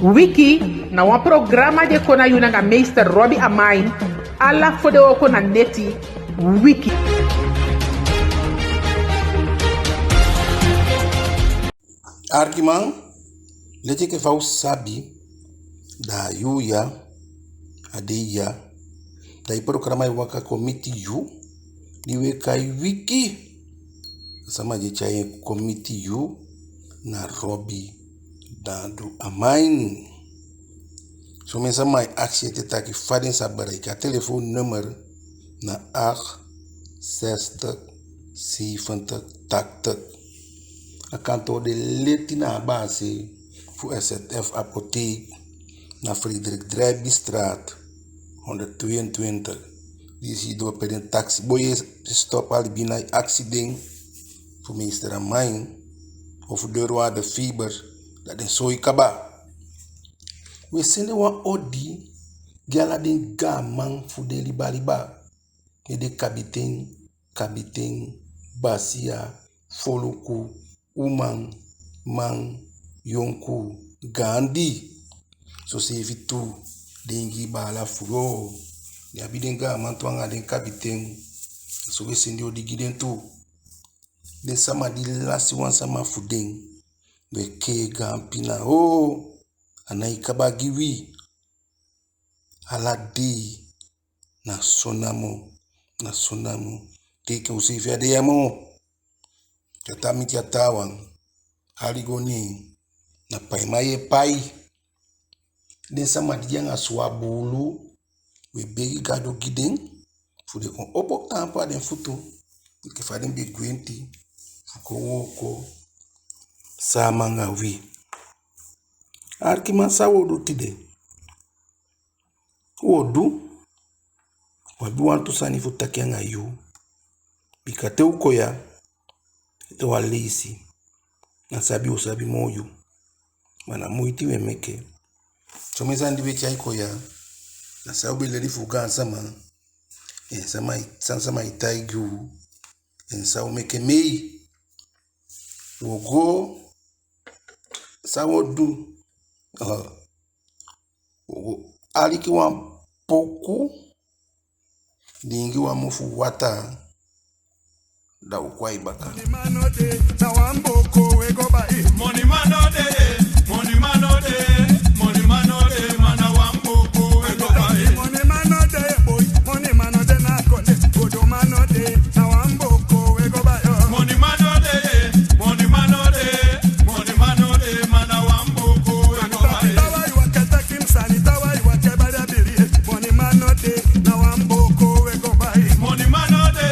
Wiki na wan programa de kona yuna nga meester Robbie Amain alla fode oko na neti Wiki. Argument leti ke fau sabi da yuya adeya da i programa waka komiti yu diwe kai Wiki sama je chai komiti yu na Robbie Dadu Amain. So mensen mij actie te taki fadin sa bereik. Telefoonnummer na 860 70 80. Akanto de leti na base voor SZF apotheek na Frederik Drijbiestraat 122. Die zie door per een taxi. Boy stop al bina accident voor meester Amain of de de fiber dat den soy kaba. We sende wan odi gala den gaman fu de liba de kabiten basia foluku uman man yonku gandi so se vitu dengi bala furo ya biden gaman twanga den kabiten so we sende odi giden tu den sama di lasi wan sama fuden we ke gampina anai kabagiwi aladi na sonamu teke usifia de yamo katami kiatawan haligoni na paimaye pai den sama dianga swabulu we begi gado giden fude kon opok tampa den futu ke faden be gwenti ko woko samanga wi arkima sawodu tide wodu wabi wantu sani futaki anga yu bikate ukoya ito walisi na sabi usabi moyu mana muiti wemeke chomeza ndiwe chai koya na sabi leri fuga sama sama itaigu ensa umeke mei wogo sawodu aliki wan poku dingi wa mufu wata da ukwai baka money manode mana wamboko we go buy money manode boy money manode na kole godo manode na wamboko we go buy money manode mana wamboko we go buy tawai wakata kimsani tawai wakebada biri money manode na wamboko we go buy money manode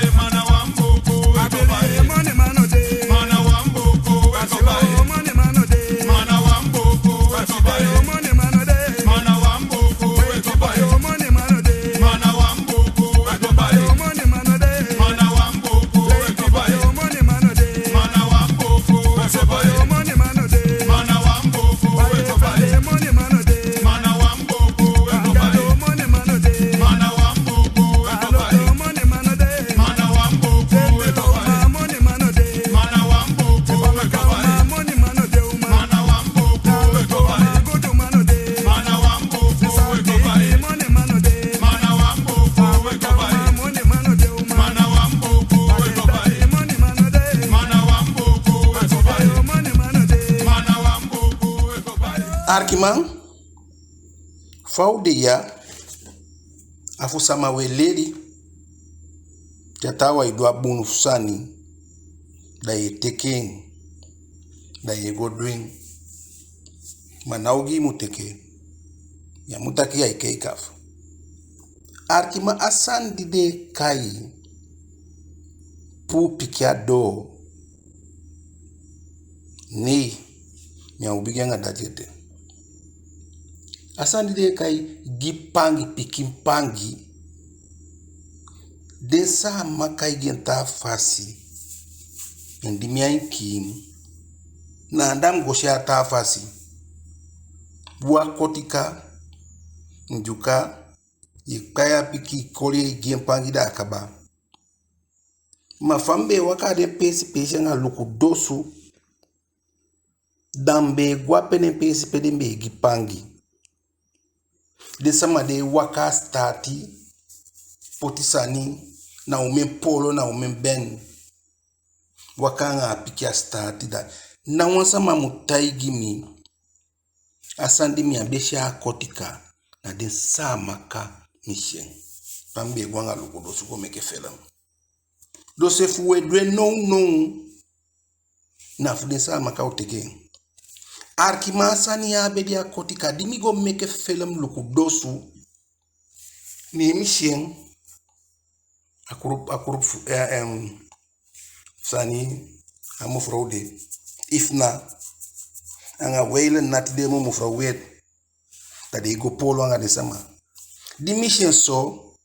mana wamboko we go buy money manode mana wamboko we go buy money manode mana wamboko we go buy money manode mana wamboko we go buy money manode mana wamboko we go buy money manode mana wamboko we go buy money manode mana wamboko we go buy money manode mana wamboko we go buy money manode mana wamboko we go buy money manode mana wamboko we go buy money manode mana wamboko we go buy money manode mana wamboko we go buy money manode mana wamboko we go buy godo manode mana wamboko we go buy money manode mana wamboko we go buy money manode mana wamboko we go buy money manode mana wamboko we go buy money manode mana wamboko we go buy Arkiman faudia afu sama weleli tatawa idwa bunu sani da yeteken da yegodwin manaugi muteke ya mutaki ya ikeikaf Arkima asan dide kai pu pikiado ni miaubigenga dajete asan dide kai gipangi pikimpangi desa makai genta fasi ndimia kim na andam gosha ta fasi bua kotika njuka yikaya piki kori giempangi da akaba mafambe wakade pesi nga luku dosu dambe guapene pesi pedembe gipangi de sama de waka stati potisani na umen polo na umen ben waka nga pikia stati da na wansa mamutai gimi asandi mi abesha kotika na de samaka mission pambe gwanga lukudo suko meke felam do se fuwe dwe no na fude samaka uteke Arkimasa ya bedia kotika dimigo meke film lukudosu ni mission akurup sani amufraude ifna anga wele nati demo mufrawet tade go polo anga de sama di mission so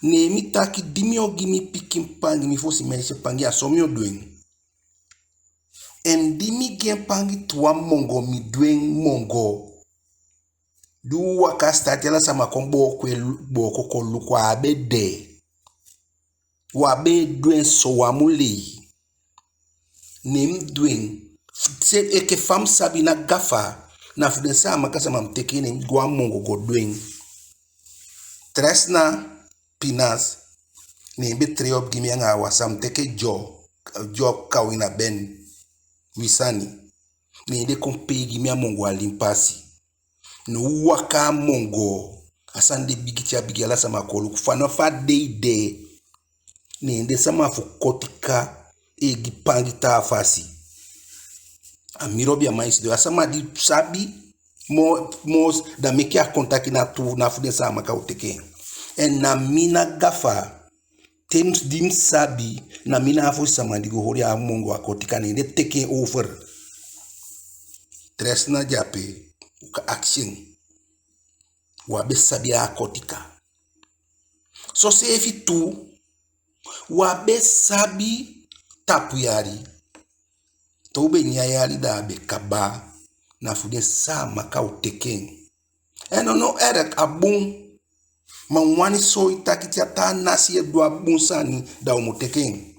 ne mitaki dimio gimi pikim pangi mi fosi meshe pangi asomio doing en dimi gen pangi tuwa mongo mi duen mongo du waka stati la sama kombo kwe boko kolu kwa abe de wabe duen so wamuli nim duen se eke fam sabi na gafa na fuden sama kasa mam tekene gwa mongo go duen tresna pinas ne be triop gimi anga wasam teke jo kawina ben wisani ni de kompegi mi amongo alimpasi no waka mongo asande bigicha bigala sama kolu kufana fa de ni de sama fu kotika e gipangi ta fasi amirobi ya mais de asama di sabi mos da meki a contaki na tu na fude sama ka uteke en na mina gafa Tems dim sabi na mina afu samandigo hori a mongo akotika ni de taking over. Tresna jape uka action. Wabe sabi akotika. So se efi tu wabe sabi tapu yari. Toube nyayari da abe kaba na fude sa maka uteken. Eno no erek abung. Mawani so itaki tiata nasi edwa bunsani da umuteken.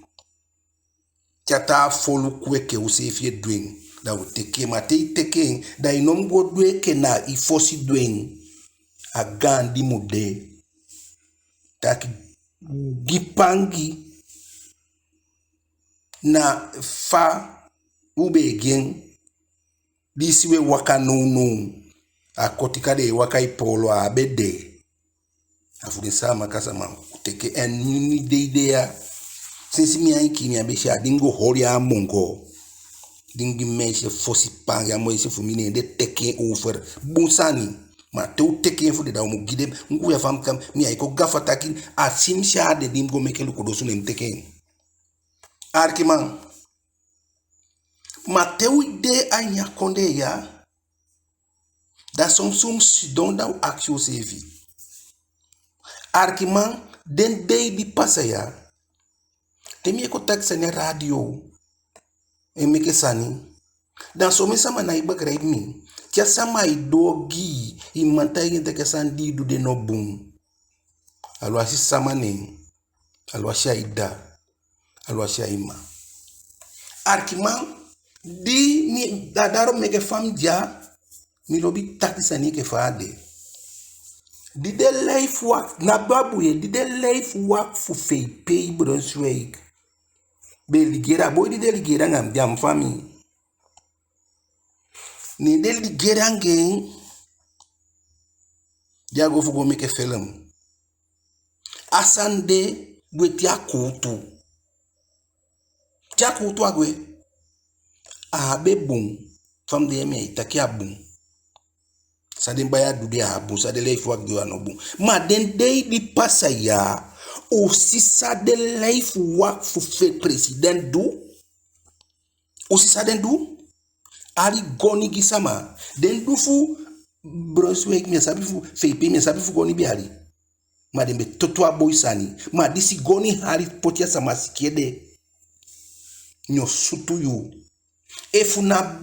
Tiata folu kweke usefie dwen da uteke mate teken da inomgo dweke na ifosi dwen agandi mude taki gipangi na fa ubegen disiwe waka no akotika de waka ipolo abede afude sama kasa ma uteke en ni de idea sisi mi anki mi abesha dingo horia mongo dingi meshe fosi panga mo isi fumine de teke over bunsani ma te uteke fude da mo gide ngu ya fam kam mi ay ko gafa takin asim sha de dingo mekelu ko dosu nem teke arkiman ma te uide anya konde ya da sum sidon da aksio sevi Arkiman den baby pasaya temi ko taxa ne radio e meke sani dan so sama na iba grade mi tia sama idogi i mantai de kesandi du de no bum alwa si sama ne alwa shaida alwa shaima Arkiman di ni dadaro meke fam dia mi lobi taxa ni ke faade Did the life work na babuye did the life work for fei pay Brunswick be ligera boy did the ligera ngam jam fami ni de ligera ngen jago fu go make film asande gweti akutu jakutu agwe abe bun fam de me itaki abun Sade mbaya dude abu, sade life work diwa nobu. Ma den day di pasa ya, osi sade life work fu fe president du. Osi sade du, ari goni gisama. Den du fu Brunswick me sabi fu feipe me sabi fu goni biari. Ma den be totwa boy sani. Ma disi goni hari potia sama sikiede. Nyo sutu yu. Efu na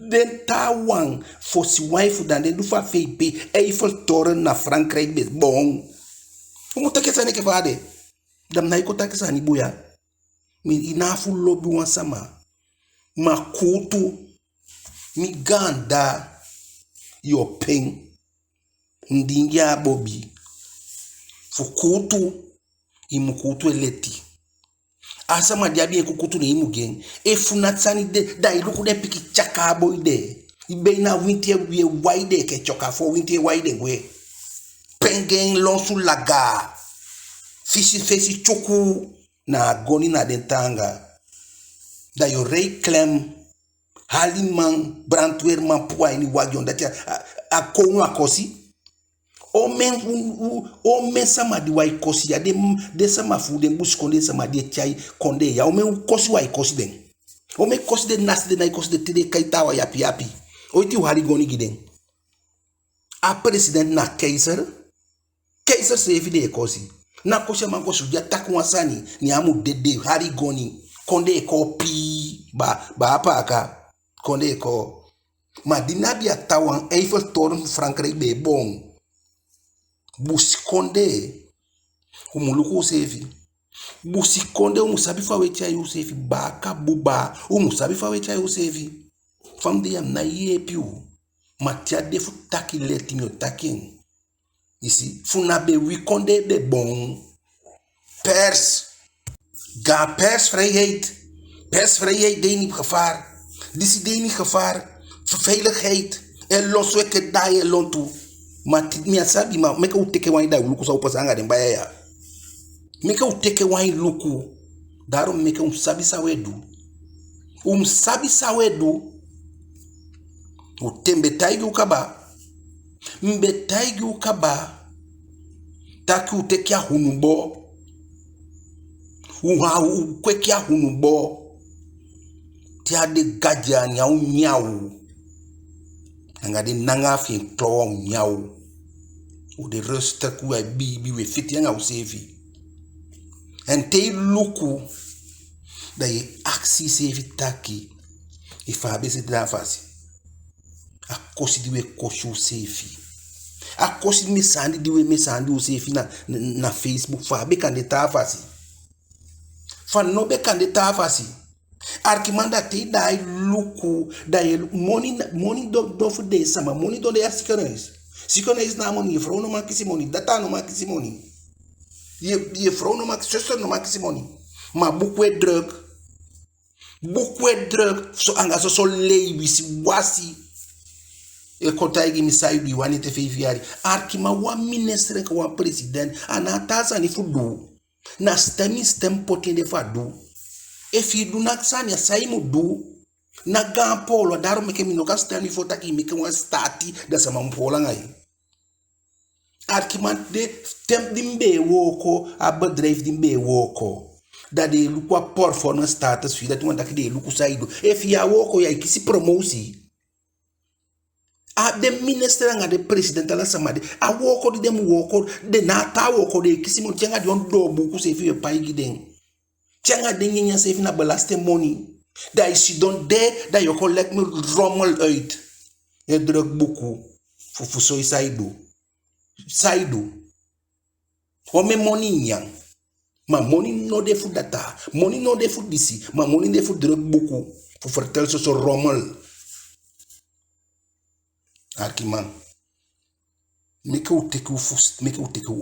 benta wang fosi wife dan de dufa feipe Eiffel Toren na Frankrijk bes bon. Umu takesa ne ke fade. Dam na iko takesa ni buya. Mi inafu lobi wan sama. Ma kutu mi ganda yo pen ndingia bobi fukutu imukutu eleti asa madiabi kukutu ne imugen e funatsani de da iluku de piki chakabo ide ibe na winter we wide ke choka for winter wide gwe pengen lonsu laga fesi choku na goni na dentanga da yo reclaim haliman brandweer man puai ni wagion dat a konu akosi o men sama di wai kosi ya de sama fu de bus konde sama di chai konde ya o men kosi wai kosi den o men kosi de nas de na kosi de tede kaitawa yapi o ti hali goni giden a president na keiser se evide kosi na kosi man kosi ja takwa sani ni amu de hali goni konde ko pi ba apaka konde ko ma dinabia tawan Eiffel Toren Frankrijk be bon busi konde umuluku sefi busi konde umusabi fa wecha yusefi baka buba umusabi fa wecha yusefi famde yam na yepiu matia defu taki letinyo takin ici funabe wi konde be bon pers persvrijheid deed niet gevaar. Dit deed niet gevaar. Veiligheid. En losweke daar je lont toe. Maar dit meer sabi maar meka uteke wani daar luku zou pas anga den baya ya. Meka uteke wani luku. Daarom meka sabi sawedu. Sabi sawedu. Utembe taigi ukaba. Mbe taigi ukaba. Taki uteke ya hunubo. Kwekia hunubo tia de gaja nyau ngade nanga fi klo nyau o de ruster ku bi we fit yanga usefi en te luku da ye aksi sefi taki ifa be se da fasi akosi diwe koshu sefi akosi mi sandi diwe me sandi usefi na Facebook fa be kan de ta fasi fan no be kandidata fasi arkimanda te dai luku dai money do fu de sama money do de sikones na money fro no makisi money data no makisi money ye fro no makisi so no makisi money ma bukwe drug so anga so lei wisi wasi e kotaigi misaidu wani te fefiari arkima wa ministre ko wa president anataza ni fudu na stem potende fadu if you do not sanya saimu du na gampolo daru meke minoka stani fota ki meke wan stati da sama mpola ngai arkiman de tem dimbe woko abedrijf dimbe woko da de lukwa performance status fi dat wanda de luku saidu if ya woko ya ikisi promosi a de minister nga de president ala samade a woko de dem woko de na ta woko de kisimo tjenga di on do buku se fi pa giden tjenga de nyanya se fi na belaste money da isi don de da yo collect me rommel uit e druk buku fu so saidu o me money nyang ma money no de fu data money no de fu disi ma money de fu druk buku fu vertel so rommel Arkiman, meke uteke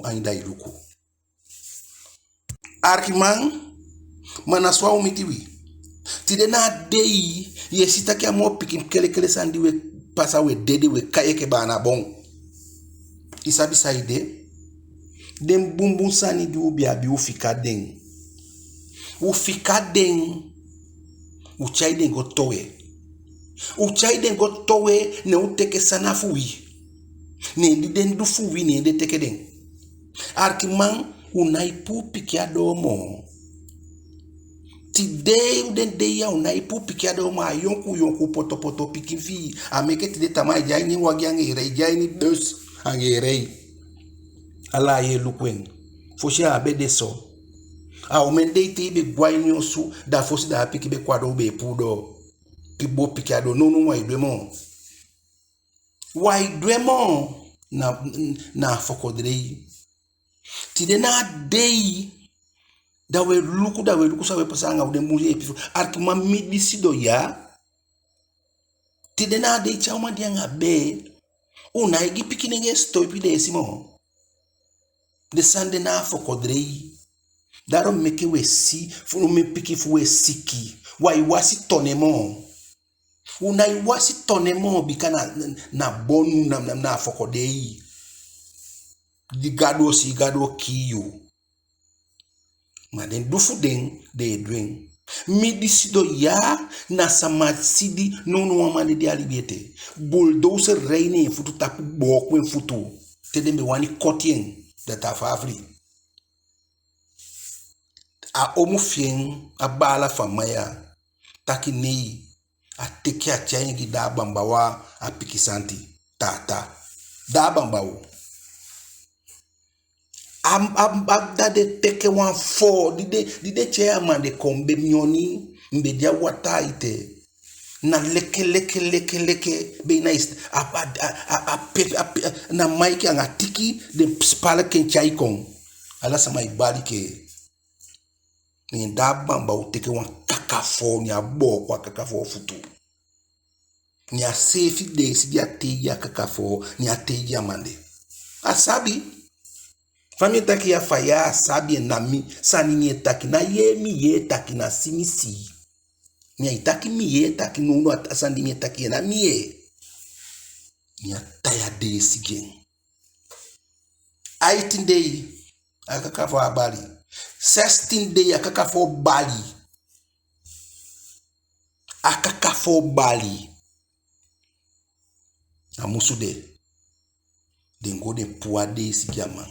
ainda iluku. Arkiman, manaswa umitiwi. Tide na dei, ye sita kia mo pikin kele sandi we pasa we dede we kaye ke bana bon. Isabi saide, dem bumbun sani di ubi abi ufika den. Ufika den, uchai den go towe. Uchai den go towe ne uteke sana fuwi. Ne di den du fuwi ne de teke den. Arkiman unaipu pikia domo. Today uden de ya unaipu pikia domo a yonku poto pikin fi. Ameke tide tamai jai ni wagi angere jai ni dus angere. Ala ye lukwen. Foshi abede so. A umende te be gwainyo su da fosi da piki be kwado be pudo. Pibo pikiado no waidwemo na fokodrei tide na dei da we luku sa we pasanga de muzi epifu arkima midisido ya Tide na de chama dianga be. Una igi pikinenge stoipi de simo. De sande na fokodrei. Daarom meke we si, funu me piki fu we siki. Wa iwasi tonemo. Una iwasi tonemo bika na bonu na fokodei. Di gado si gado kiyo. Ma den dufu den de dwen. Midi sido ya na samasidi no wamane de alibiete. Bulldozer reine futu tapu bokwen futu. Tede me wani kotien de tafafri. A omu fien a bala famaya taki nei a teki a chaingi da bambawa a pikisanti tata da bambawo da de teke wan fo dide chairman de kombe mioni mbedia wata ite na leke be nice na maiki anga tiki de spala ken chaikon ala sama ibali ke ni da bamba uteke wan kakafo ni abo kwa kakafo futu ni a safe days dia teja kakafo ni a teja mande asabi fami taki ya faya asabi na mi sani ni taki na ye mi ye taki na simisi ni itaki mi ye taki no asandi ni taki na mi ye ni a taya days again 18 day akakafo abali 16 day akakafo bali. Akakafo bali. Amusude. Dengo de puade sigiama.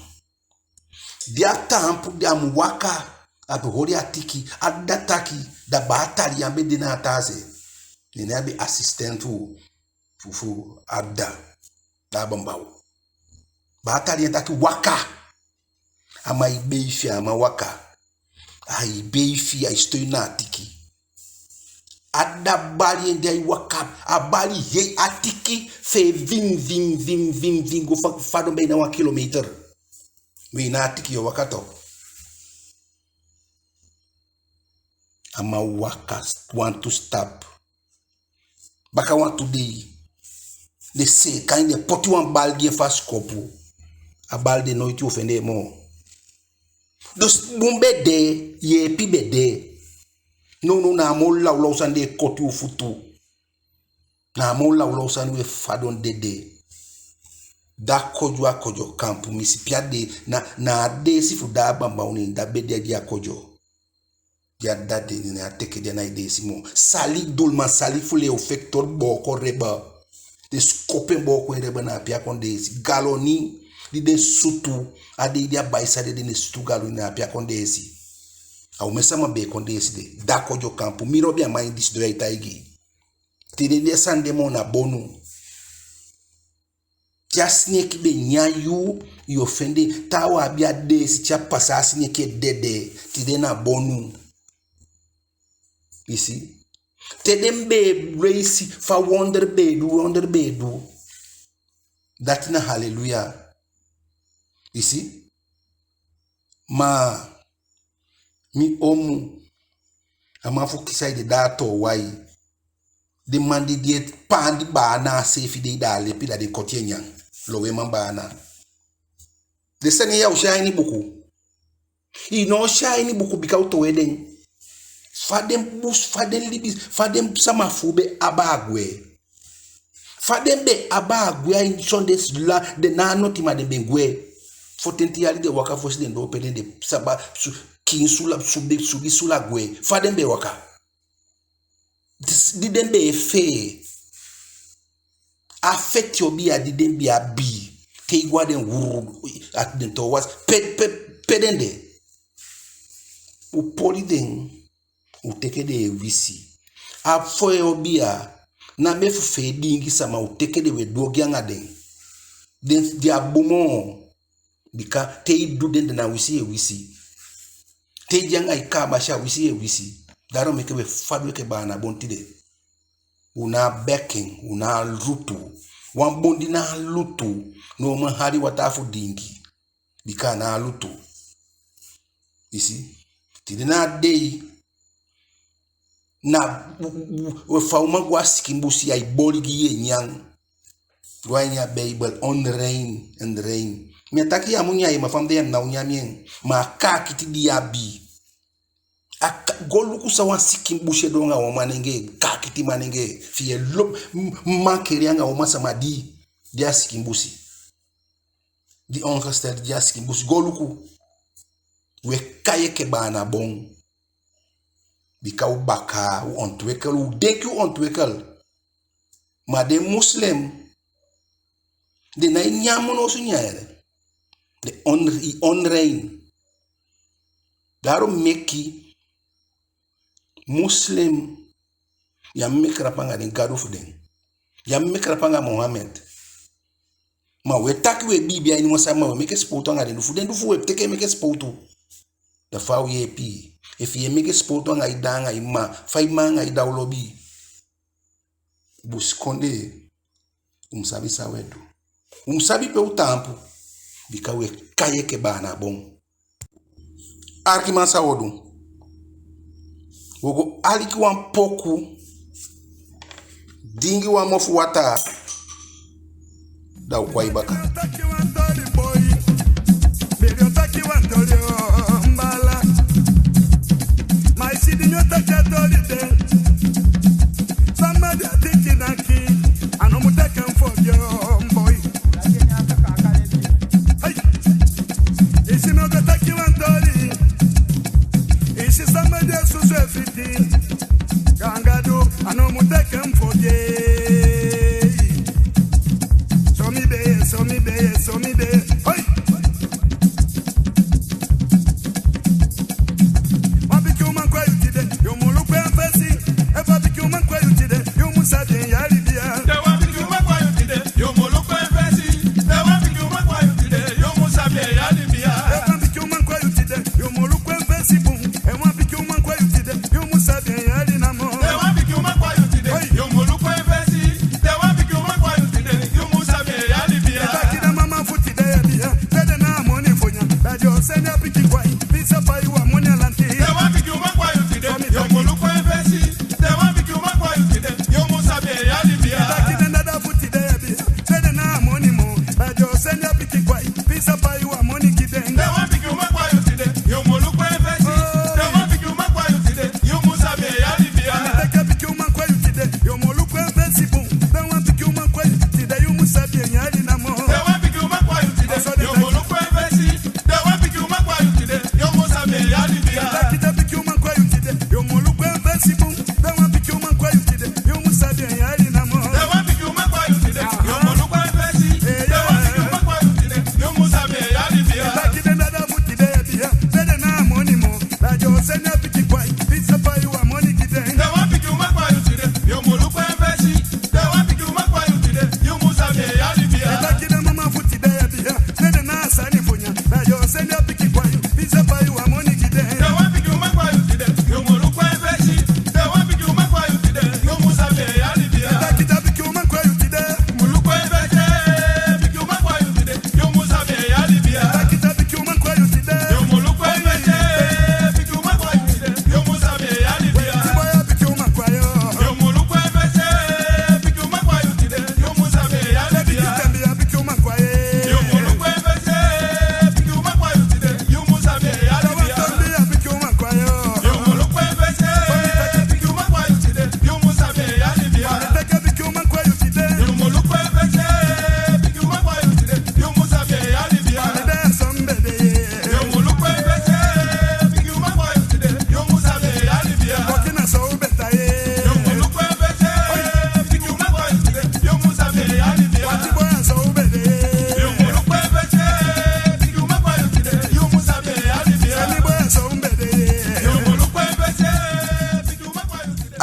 Dia tampu dia muwaka. Abuhori atiki. Adataki. Da batali yambe dina atase. Nina be assistentu. Fufu abda. Da bambao. Batali yantaki waka. Ama ibeifi ama waka. Ibeifi istoi na atiki. Ada bali ndai waka. Abali ye atiki. Fe vim. Go fado be na 1 kilometer. We na atiki yo wakato. Ama waka want to stop. Baka want to dey. They say kind of poti one bal gen fast kopu. A bal de no iti ofende mo. Dus bumbe de ye pi be de. No na mo la usan de koti u futu. Na mo la usan we fadon de. Da kojo kampu misi pia de na de sifu da bamba uni da be de dia kojo. Dia date ni na teke de na ide simo. Sali dolman sali fule o factor boko reba. De skope boko reba na pia konde si galoni di de sutu ade dia baisa de ne sutu galoni na pia konde si. Au mesama be konde si de da kojo kampu miro bia mai dis do ita igi. Tide de sande mo na bonu. Tia snake be nyayu y ofende tawa bia de si tia pasa snake dede tide na bonu. You see? Tedembe race fa wonder bedu. That na hallelujah. You see? Ma mi omu amafu kisai de dato wai. De mandi diet pandi ba na safe de dale pi da de kotienya. Lowe mambana. De sene ya ushine buku. No shine buku bika utoweden. Fadem bus, fadem libis, fadem samafube abagwe. Fadem be abagwe in Sundays la de na notima de bengwe. Fotenti ali de waka fosi de no peden de saba kinsula subi sula gwe. Fadem be waka. Didn't be fe. Affect your be a didn't be a be. Take what then wuru at the towards pedende. U poli den. U teke de wisi. A foye obia na mefu fe dingi sama u teke de we dogianga den. Den dia bumo bika te du den na wisi. Te janga ikabasha wisi. Daro meke we fadwe ke bana bontide. Una backing, una lutu. Wan bondi na lutu. No man hari watafu dingi. Bika na lutu. You see? Tide na day. na we fauma guaskimbusi ai boligi nyang Guanya Bible on rain and rain. Me ataki ya munya ma famde na unyamien ma ka kiti diabi. Goluku sawan sikim bushe donga wa manenge ka kiti manenge fie lop mankerianga wa masamadi dia sikim busi. Di ongestel dia sikim busi goluku we kaye ke bana bon. Bika u baka u ontwekel u denki u ontwekel. Ma de muslim de na nyamono sunyere de on rain daro meki muslim ya mekrapanga de gadu fuden ya mekrapanga Mohammed ma we taki we bibia ni mosama we meke spoto ngade du fuden du fu we teke meke spoto da fa we pi if ye meke spoto nga idanga ima fai manga idawlobi buskonde umsabi sawedu umsabi pe utampu bika we kaye ke bana bon arkimansa wodu wogo aliki wan poku dingi wa mofu wata da ukwai baka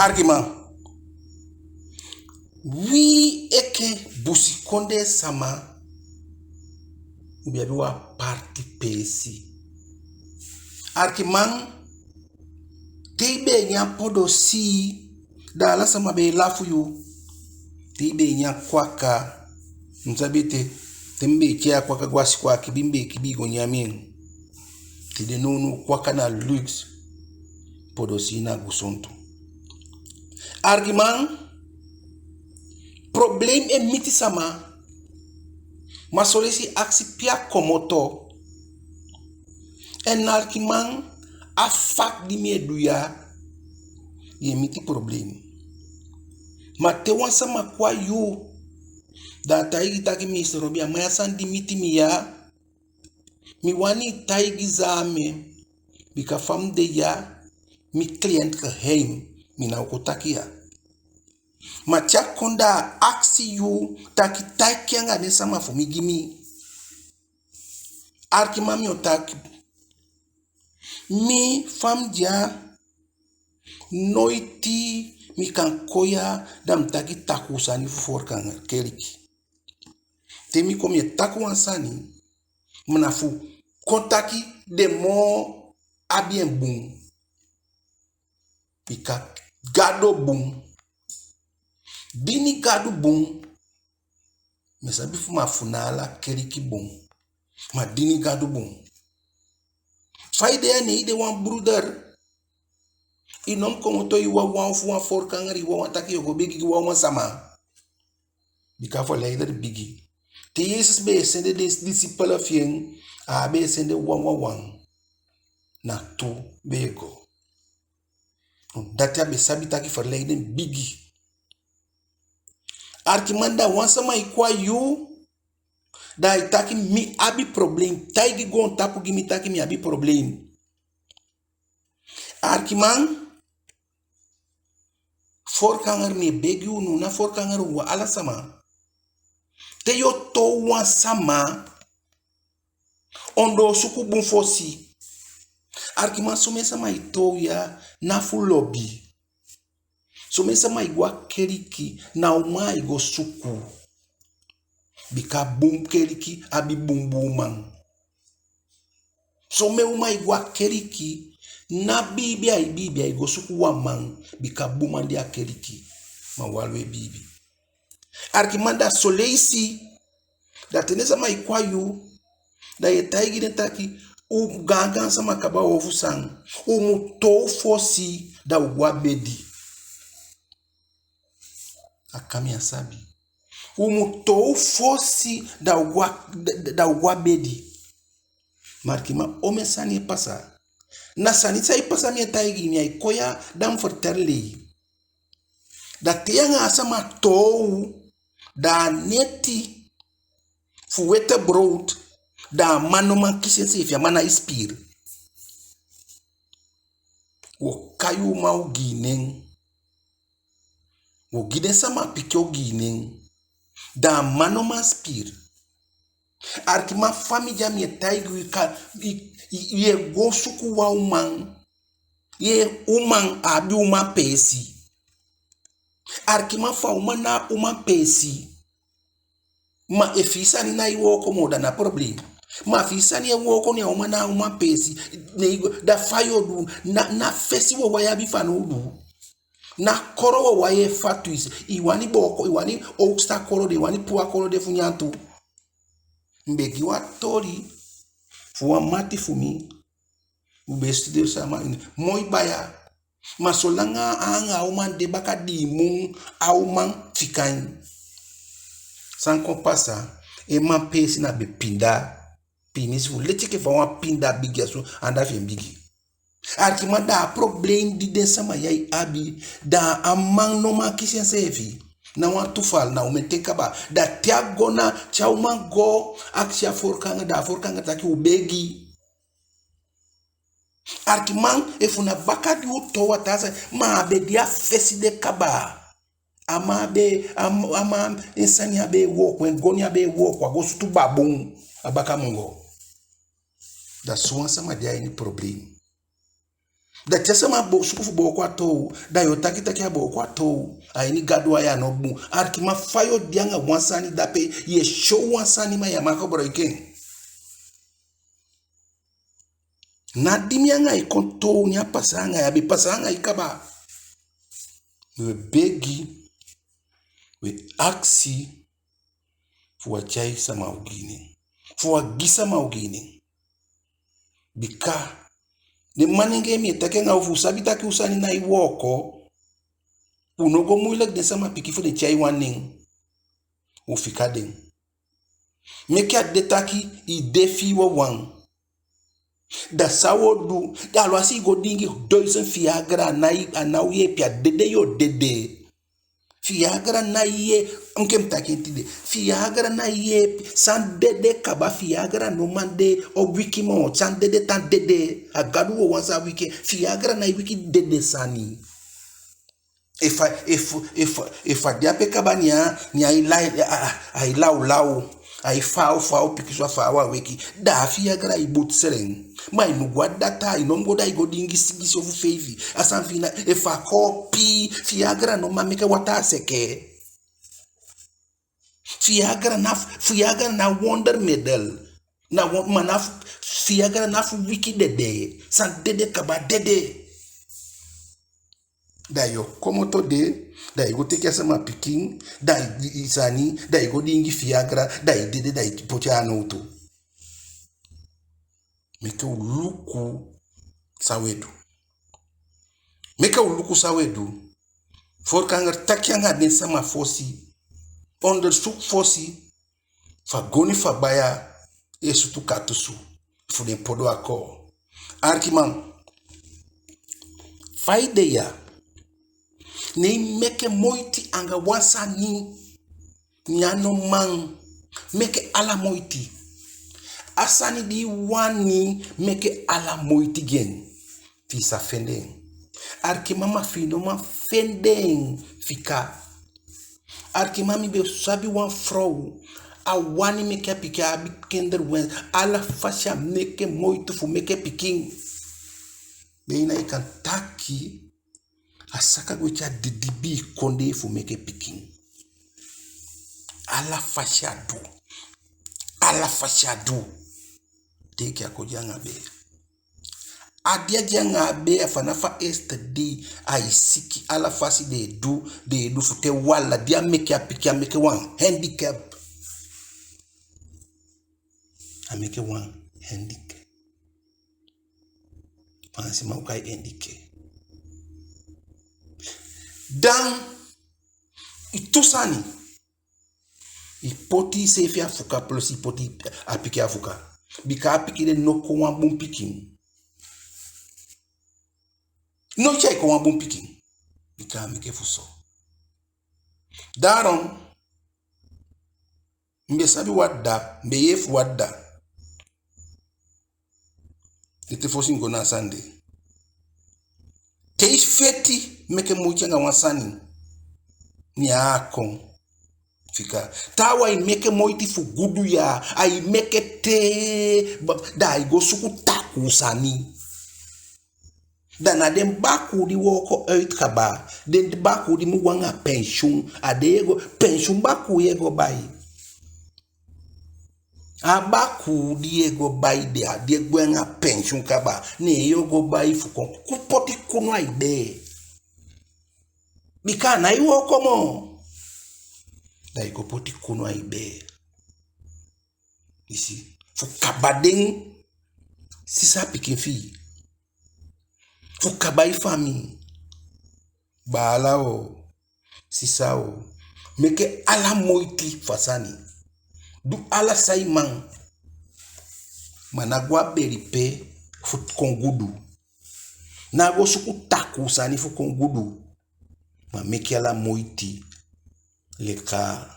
argument wi eke busi konde sama ubiabi wa parti pesi argument tebe nya podo si da la sama be lafu yu tebe nya kwaka mzabite tembe kia kwaka gwasi kwa kibimbe kibigo nyamin tide nunu kwaka na lux podo si na gusonto Argument, probleem e miti sama, ma solesi aksi pia komoto. En argument, a fak di me duya, ye miti probleem. Ma te wan sama kwa yu, da taigi taki Mr. Robbie Amai san di miti miya, mi wani taigi zame, bika fam de ya, mi client geheim, mi na ukotaki ya. Ma tia konda aksi yu, taki taiki anga ne sama fu mi gimi. Arki mami otaki. Mi fam dia, noiti, mi kan koya, dam taki taku sani fu forkanga, keliki. Te mi kom ye taku ansani, mnafu kontaki de mo abien boom. Bika gado boom. Dini gado boom. Mesabi fu ma funala keliki boom. Ma dini gado boom. Faide ya ne ide wan broeder. Inom komoto iwa wan fu wan forkanga iwa wan taki yoko bigi iwa wan sama. Bika for leider bigi. Te Jezus be sende des disciples fien a be sende wan na tu bego. Dat ya be sabi taki verleiden bigi. Arkimanda wansama ikwa yu da itaki mi abi problem. Taigi gon tapu gimi taki mi abi problem. Arkiman forkanger me begi unu na forkanger wa ala sama. Te yo to wansama ondo suku bun fosi. Arkiman sume sama ito ya na full lobby. Sume sama igwa keriki na uma igo suku. Bika bum keriki abi bum buman. Sume uma igwa keriki na bibia igo suku wa man. Bika buman dia keriki. Ma walwe bibi. Arkimanda soleisi. Da tene sama ikwa yu. Da yetaigi netaki. Gangan sama kaba ofu sang. Muto fosi da wabedi. Akami asabi. Muto fosi da wabedi. Markima ome sani pasa. Na sani sa ipasa mi taigi mi koya dam verterli. Da teyanga asama tou da neti fuwete brood da manoma kisense ifya mana ispir. Wo kayu mau gineng. Wo giden sama pikyo gineng. Da manoma spir. Arkima famija mi taigu ye go suku wa umang. Ye umang abi uma pesi. Arkima fa umana uma pesi. Ma efisa ni na iwoko moda na problem. Ma fisa ni iwoko ni umana uma pesi. Da fayo du na fesi wo wayabi fanudu. Na koro wo waye fatuis. Iwani boko, iwani ouksta koro de, iwani pua koro de funyantu. Mbegi wa tori. Fuwa mati fumi. Ubesti de sama ini. Moi baya. Masolanga anga auman debaka di mung auman fikain. San kompasa. Eman pesi na be pinda. Pinis fu letike fa wan pinda bigi aso. Anda fi bigi. Arkima da problem di den sama yai abi. Da amang noma kisien sefi. Na wan tufal na umeteka ba. Da tiagona chauman go. Aksia forkanga da forkanga taki ubegi. Arkiman efuna bakadi utowa taza ma abedia fesi de kaba. Ama insani abe wo kwen goni abe wo kwa go sutu babun abaka mungo. Da suwan sama dia ini problem. Da chesa ma bo sukufu bo kwa to da yotaki taki bo kwa to aini gadwa ya no bu arkima fayo dianga wansani dape ye show wansani ma ya makobro iken. Na dimianga ikonto nya pasanga ya be pasanga ikaba. We begi we aksi fuwa chai sama ugini. Fuwa gisa ma ugini. Bika. Ne manenge mi etake nga ufu sabita ki usani na iwoko. Unogo moeilijk de sama piki voor de chai waning. U fika den. Meke a detaki I defi wo wang. Da sawo du. Da alwasi go dingi 1000 Viagra na ye pia dede yo dede. Viagra na ye. Mkem takin tide. Viagra na ye. San dede kaba Viagra no mande. O wiki mo. San dede tan dede. Agadu wo wansa wiki. Viagra na wiki dede sani. If a diape kabania ni ai lau ai fau pikiswa fawa weki da Viagra I boot selling mai no guardata I no goda I go dingi sigisi ofu fevi asan fina if a copy Viagra no mameke wata seke Viagra na wonder medal na manaf Viagra na wiki dede san dede kaba dede da yo komo to de da go take sama pikin da isani da go dingi Viagra da dede da pocha anoto meke uluku sawedu for kanger takyanga den sama fosi onderzoek fosi fa goni fa baya esutu katusu fu den podo akko arkiman faide ya ne meke moiti anga wasa ni nyano man meke ala moiti asani di wani meke ala moiti gen fisa fenden arki mama fino ma fenden fika arki mami be sabi wan fro a wani meke pika abi kender wen ala fasha meke moiti fu meke pikin beina ikan taki asaka gocha didibi konde fu meke pikin ala fashadu teki akojanga be adia janga be afanafa estedi aisiki ala fasi de du fute wala dia meke apiki ameke wan handicap ameke wan handicap pansi maukai handicap dan itusani ipoti sefi afuka plus ipoti apiki afuka bika apiki de no ko wan bum pikin no chai ko wan bum pikin bika ameke fuso daron mbe sabi wadda mbe yefu wadda ite fosi ngona sande kei feti meke muchenga wansani ni akon fika tawa I meke moiti fu gudu ya ai meke te da I go suku taku sani da na den baku di woko uit kaba den baku di mu wanga pension adego pension baku yego bai a baku di yego bai de adego wanga pension kaba ne yogo bai fu kon kupoti kuno ide bika na iwo komo da iko poti kuno ibe isi fu kabadeng sisa pikin fi fu kabai fami balao sisao meke ala moiti fasani du ala saiman managwa beripe fu kongudu nago suku taku sani fu kongudu ma meke ala moiti leka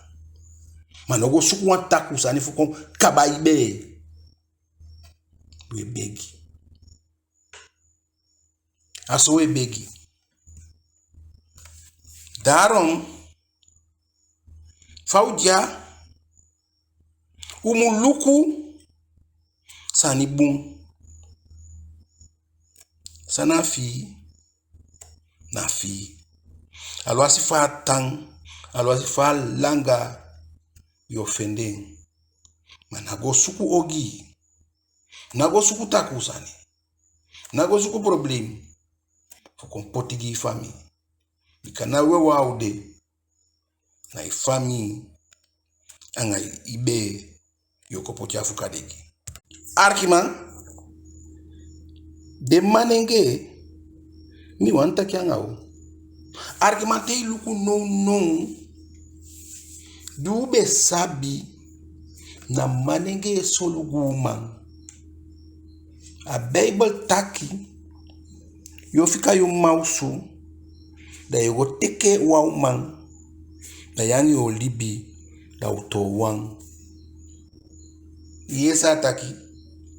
manogo suku wan taku sani fu kon kabaibe we begi aso we begi daron faudia umuluku sani bun sana fi na fi alwasi fa tang alwasi fa langa yo fenden manago suku ogi nago suku taku sani nago suku problem fu kompotigi fami bikana we waude na ifami anga ibe yoko chafu kadegi arkiman de manenge mi wanta kyangao Argumentei luku non. Dube sabi na manenge soluguman. A Bible taki yo fika yo mausu da yo teke wauman da yangi olibi da utowang. Yesa taki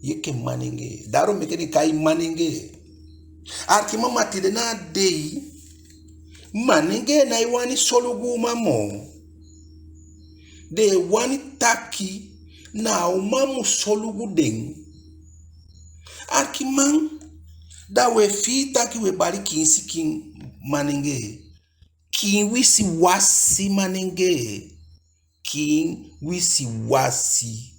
yeke manenge. Daro mekeni kai manenge. Arkima matide na dei manenge na iwani soluguma mo. De wani taki na umamu solugu deng. Arkiman da we fi taki we bari kinsi kin manenge. Kin wisi wasi manenge. Kin wisi wasi.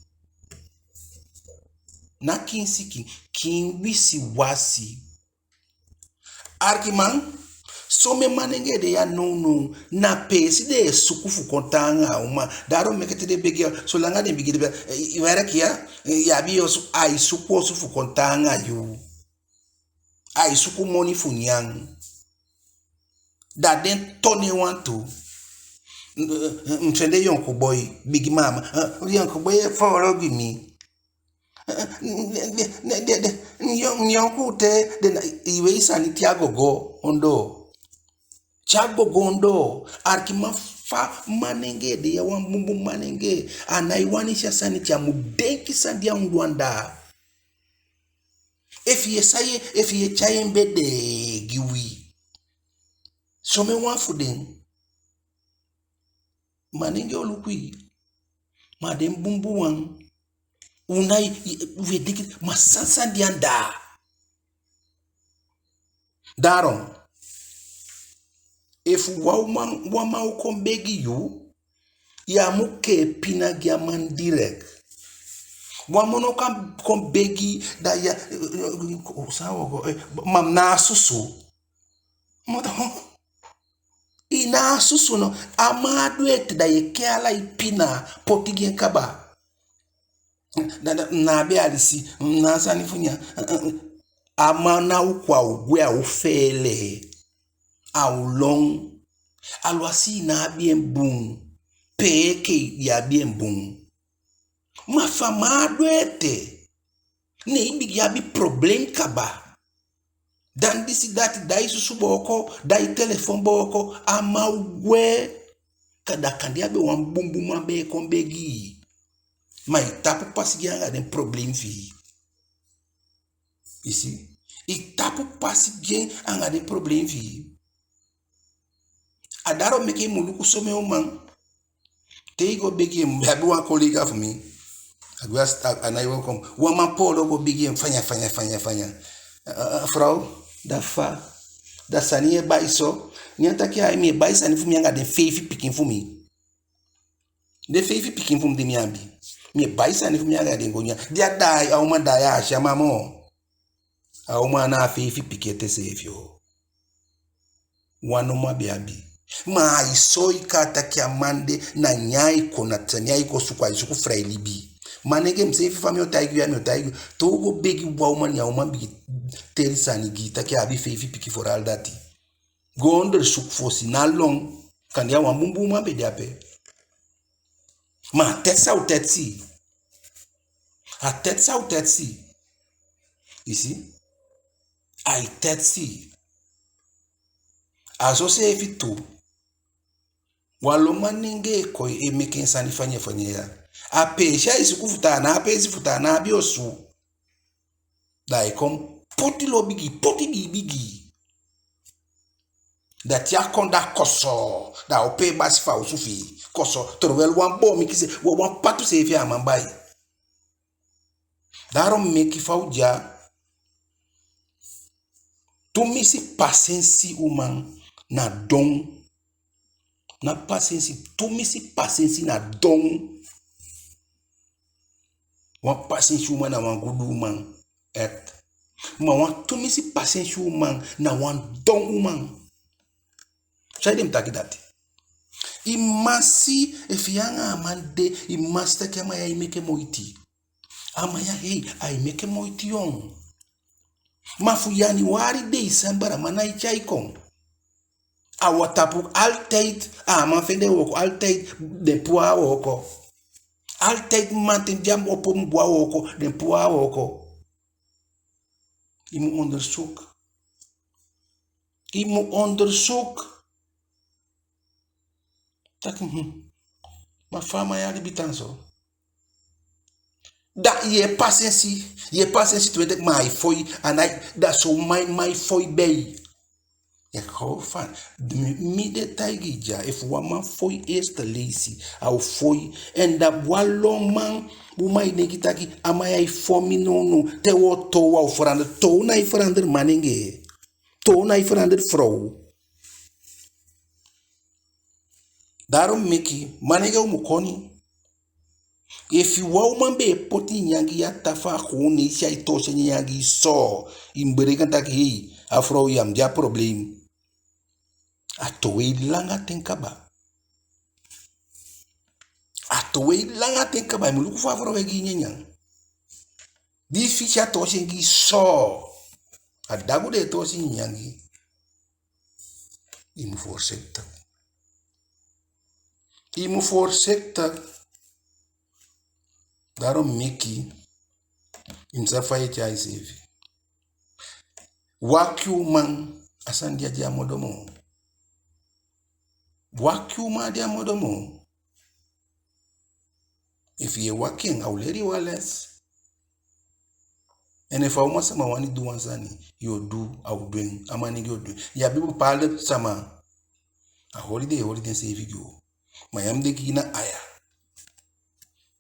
Na kinsi kin wisi wasi. Arkiman some manenge de ya no na pesi de sukufu kontanga uma daro mekete de begia so langa de bigi de iwara kia ya bi osu ai suku sufu kontanga yu ai suku moni funyang da den toni wantu mtende yonko boy big mama yonko boy follow me nyonko te de iwe isani tiagogo ondo Chago gondo arkima fa manenge de ya wambumbu manenge anaiwanisha sani cha mudenki sandia undwanda efiye chaye mbede giwi some wafuden manenge olukui madem bumbu wang unai wediki masansa dianda daron if wama ukombegi yu ya muke pina gya man direct wamono kam kombegi da ya mam na susu moto ina susu no amadu et da ye kala ipina potigien kaba na be alisi na sanifunya amana ukwa ugwe ufele long alwasi na bien boom peke ya bien boom ma fama doete ne ibi ya bi problem kaba dan disi dati dai susu boko dai telephone boko ama we kada kandia be wan boom boom be kombegi ma itapu pasi anga den problem fi ici itapu pasi bien anga den problem fi Adaro meke muluku some man. They go big him. Have one colleague of me. I go start and I welcome. One man polo go big him. Fanya. Frau, da fa. Da sanie baiso. Nyanta ki ai me baisa ni fumi anga de feifi picking for me. De feifi picking for me miambi. Me baisa ni fumi anga de ngonya. Dia dai au man dai a shama mo. Au man na feifi pikete sevio. Wano mabiabi. Ma isoi kata kia mande na nyai kona tanyai ko sukwa isuku frailibi manege msefi fami otaigu ya otaigu togo begi woman ya woman bigi terisani gita kia abi feifi piki for all that go under suk fosi na long kandia wambumbu mambe diape ma tetsa utetsi a tetsa utetsi you see I tetsi aso se efitu Waloma ninge koi emeke insani fanye ya. Apesha isuku futana, apesi futana, abiosu. Da kom poti lo bigi. Da tia konda koso. Da ope basi fa usufi. Koso. Torwel wan bo mikise. Wan patu sefi amambai. Daro meki fa uja. Tumisi pasensi uman na don. Na pasensi, tumisi pasensi na don. Wan pasensi uman na wan gudu uman. Ma wan tumisi pasensi uman na wan don uman. Chayde mtaki dati. Imasi efiyanga amande imasta kama ya imeke moiti. Ama ya hei aimeke moiti yon. Mafu yani wari de isambara mana ichaikon. Awatapu altijd man fende woko altijd de pua woko. Altijd manten jam op een boa woko de pua woko. Je moet onderzoek. Je moet onderzoek. Dat maar fama ya libitan zo. Dat je patiëntie te weten maar foi en dat zo my foi bij. Ik hou van midden taigija if waman foi eerste leesi au foi en dat wallon man bumai nekitaki amai fomi no te wo to au verander to na verander maninge to na verander vrouw. Daarom meki maninge umukoni if you woman be poti nyangi ya tafa khoni si ai to se nyangi so imbereka taki a vrouw yam dia probleem. Atowe langa tenkaba. Atowe langa tenkaba. Muluku favor wegi nyenyang. Di ficha tosi ngi so. Adagu de tosi nyangi. Imu forsekta. Imu forsekta. Daarom miki. Imsafaye chai sevi. Wakyu man. Asandia dia modomo. Wakuma dia modomo. If you're working, I'll let you less. And if I want some money do one sani, you do, I'll doing, I'm money you do. Yeah, people pilot sama. A holiday save you. My am de kina aya.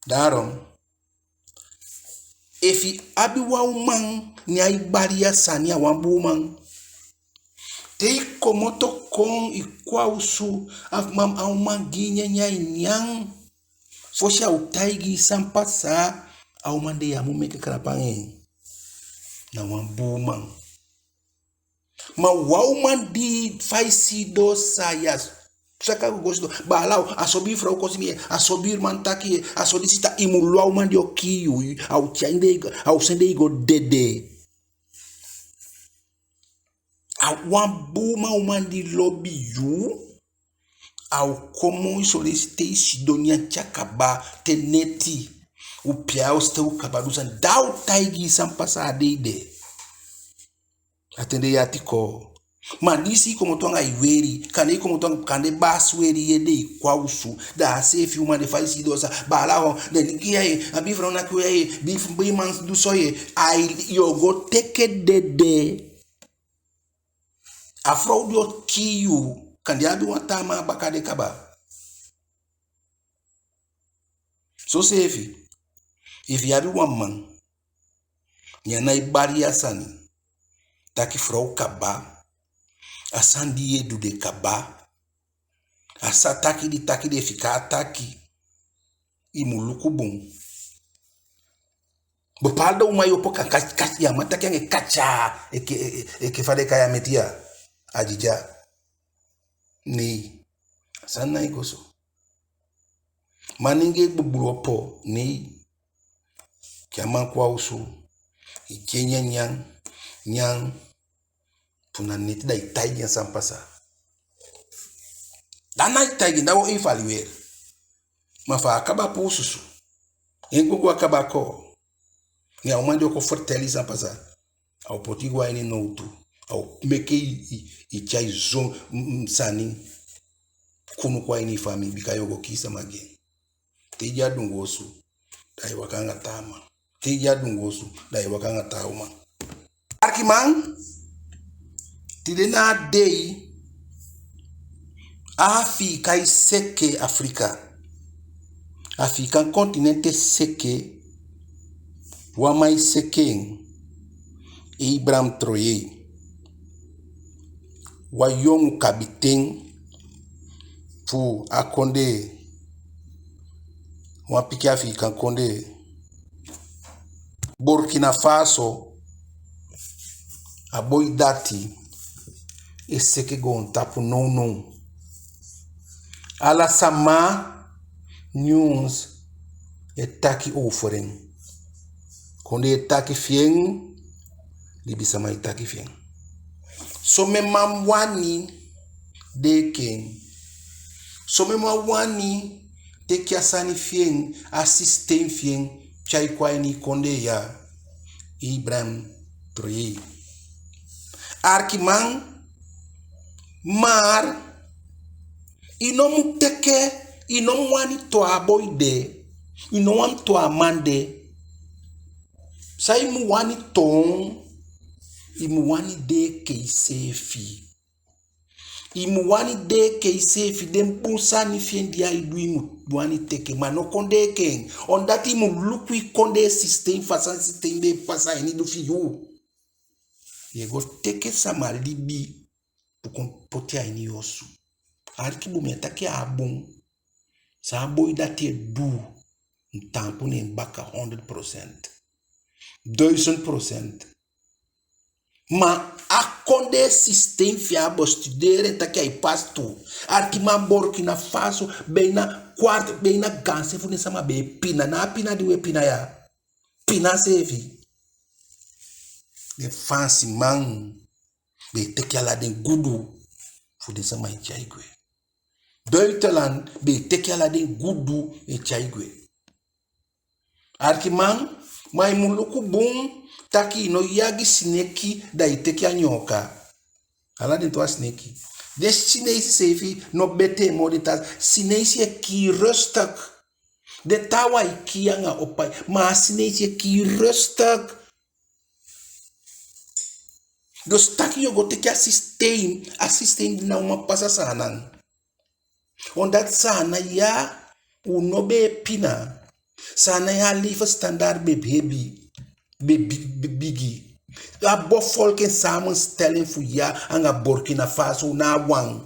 Daarom, if you abi wa man ni ai baria sani a wambu man. Te komoto kon ikwausu af mam au manginya nyai nyang fosha au taigi sampasa au mande ya mumeke karapange na wambu man ma wau man di faisi do sayas saka gosto balau asobi frau kosimi asobir man taki asodisita imulu au man dio kiyu au chande au sende go dede. Wan bouma ou man di lobby you au komo solicite sidonia chakaba teneti u pia oste u kabadusan dau taigi sampasa deide atende yatiko madisi como tonga iweri kane como tonga kande basweri yede kwausu da sefi uma de faz idosa balao de ngiye abi frona kuye bif man du soye ai yo go take dede afraudio kiyu kandiabi watama bakade kaba. So sefi if yabi waman yana ibari asani taki frau kaba asandi yedu de kaba asa taki de fika taki imuluku bom bopalda uma yopo kakati ya mataki yange kacha eke fade kaya metia ajija ni sana ikoso maninge bubulopo ni kiama kwa usu ikenya nyang puna neti da itaigi ya sampasa dana itaigi ndawo infaliwer mafa akaba po ususu engugu akaba ko ni aumandi oko forteli sampasa au potigwa ini noutu au meke ichai zon sani kunu kwa ini fami bikayogo kisa mage teja dungosu dai wakanga tama teja dungosu dai wakanga tauma arkiman tilena dei afi kai seke Afrika continente seke wamai seke Ibrahim Troye wa yong kabiten fu akonde wa piki Afrika konde Burkina Faso aboy dati eseke gon tapu non ala sama news etaki offering konde etaki fien libisama etaki fien so me mam wani de ken. So me ma wani te kia sani fien assistem fien chai kwai ni konde ya Ibrahim Traoré. Arkiman mar inom teke inom wani to aboide inom wan to amande sai mu wani ton imu wani de keisefi imu wani de keisefi dem pusani fien dia idu imu wani teke mano konde ken on that imu lukui konde system fasan system de pasa ini do fiyo ye go teke sama libi pukon potia ini yosu arki bu metaki abon sa boy dati du ntampune baka 100% 200%. Ma akonde system fiabo studere taki ai pasto arki ma Burkina Faso beina quarto beina ganse fune sama be pina na pina diwe pina ya pina sevi de fancy man be teki ala den gudu fune sama ichaigwe Deutschland be teki ala den gudu ichaigwe arki man mai muluku bum taki no yagi sineki da iteki anyoka ala den to sneki de sinesi sefi no bete moditas sinesi ki rustak de tawa ikianga opai ma sinesi ki rustak dos taki yo goteki assistem na uma pasa sanan on that sana ya unobe pina sana ya life standard be bigi abo folken samen stellen fu ya anga Burkina Faso na wang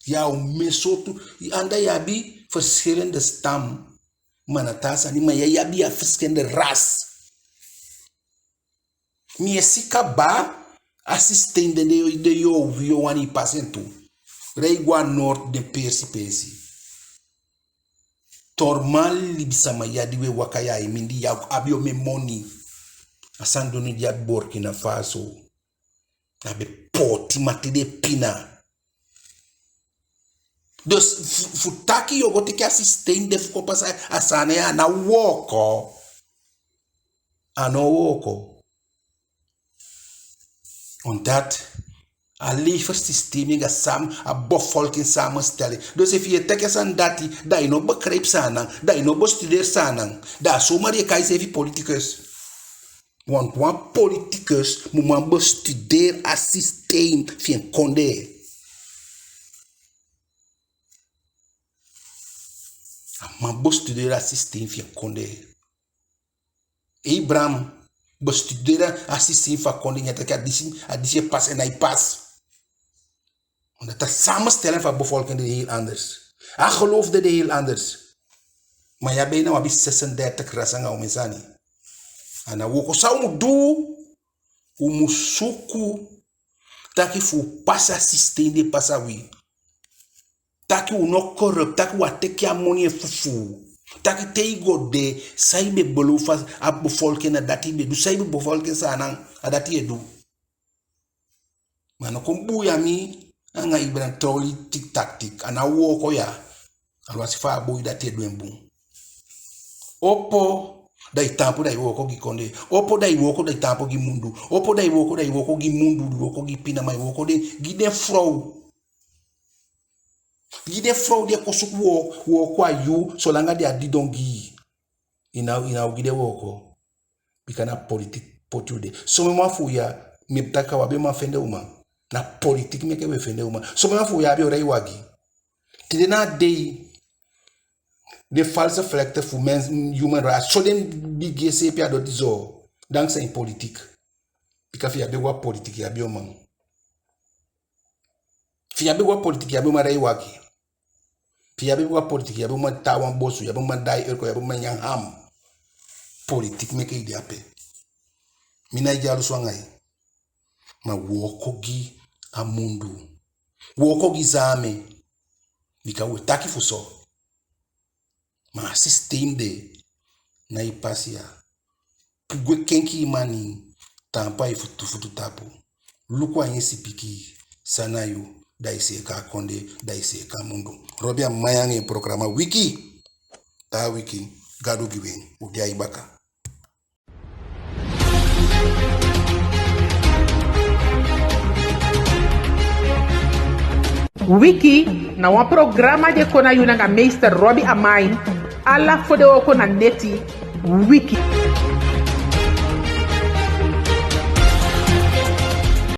ya o mesotu anda yabi verschillende stam manatasa ni ma yabi a verschillende ras mi sika ba assistente de yo vio wani pasentu reigua nord de persi tormal libisama ya diwe wakaya imindi ya abio memoni asandoni dia Burkina Faso abe poti matide pina dos futaki yogote ki assistem de fuko pasa asane ya na woko ano woko on that a liever systeem ga sam a bofolkin samen stellen. Dus if je teke san dati, da je no begrijp sanang, da je no bestudeer sanang, da zomaar je kan even politicus. Want wan politicus moet man bestudeer a systeem van konde. Man bestudeer a systeem van konde. Abraham bestudeer a systeem van konde, je teke a disi pas en hij pas. Omdat de samenstelling van bevolking heel anders. Hij geloofde heel anders. Maar je bent nou 36 rasanga omezani. En dan woko sa umu do, umu suku, taki fu pasa systeem de pasa wi. Taki uno corrupt, taki wateki a money fufu. Taki teigo de saibe belofa a bevolking na dati be du saibe bevolking sa anang a dati edu. Maar no kombu ya mi anga Ibrahim Traoré tik tactic ana woko ya alwasi fa boy da te dwembu opo da itampo da woko gi konde opo da woko da itampo gi mundu opo da woko gi mundu woko gi pina mai woko de gi de flow de kosuku woko ayu so langa de adidongi ina gi de woko bikana politik potude so me mafu ya miptaka wabe mafende uma na politique meke we fende uma so ma fu ya bi ora iwagi tide na dey de false flag for men human rights so dem big se pia do dizo dans sa politique pika fi ya be wa politique ya bi o man fi ya be wa politique ya be ma rai wagi fi ya be wa politique ya be ma tawan bosu ya be ma dai erko ya be ma nyang ham politique meke ide ape mina jalu so ngai ma wokogi amundu wokogi zame bika we taki fuso ma system de na ipasia pugwe kenki imani tampa ifutu tapu lukwa yensi piki sanayu daise ka konde daise ka mundu Robbie Amain programa wiki ta wiki gadu giwen udia ibaka Wiki na wa programa de kona yunanga meester Robbie Amain ala fode oko na neti Wiki.